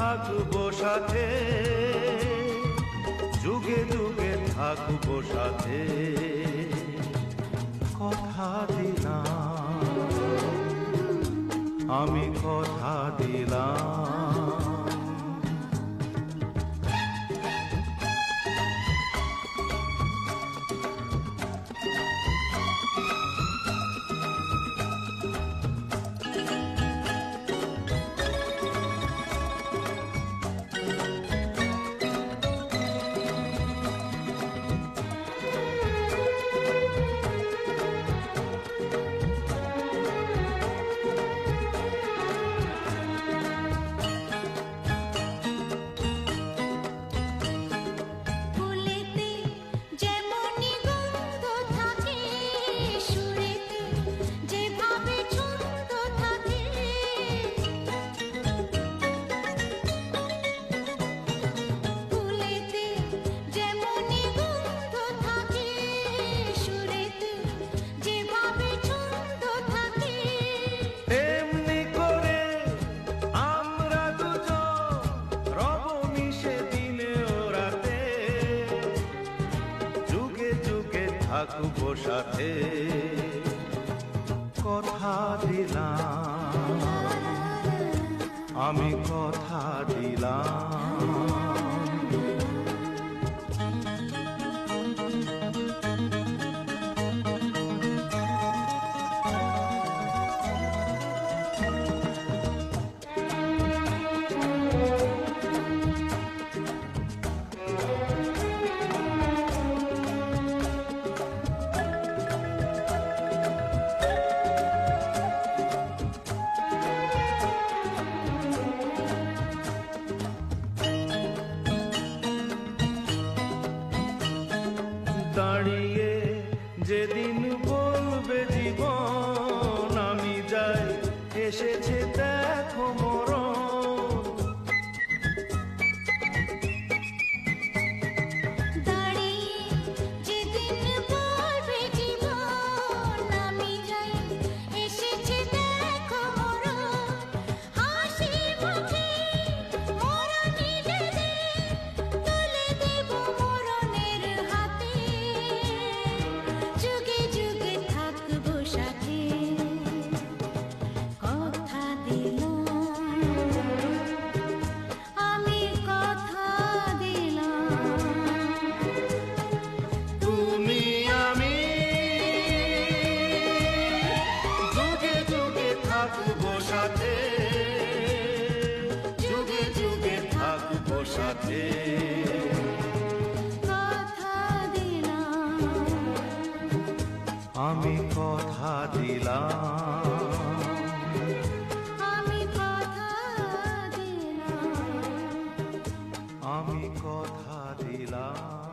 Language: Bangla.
থাকবো সাথে, যুগে যুগে থাকবো সাথে। কথা দিলাম, আমি কথা দিলাম। থাকবো সাথে, কথা দিলাম, আমি কথা দিলাম। দাঁড়িয়ে যেদিন বলবে জীবন আমি যাই, এসেছে দেখো মরণ। থাকবো সাথে, যুগে যুগে থাকবো সাথে। কথা দিলাম, আমি কথা দিলাম, আমি কথা দিলাম, আমি কথা দিলাম।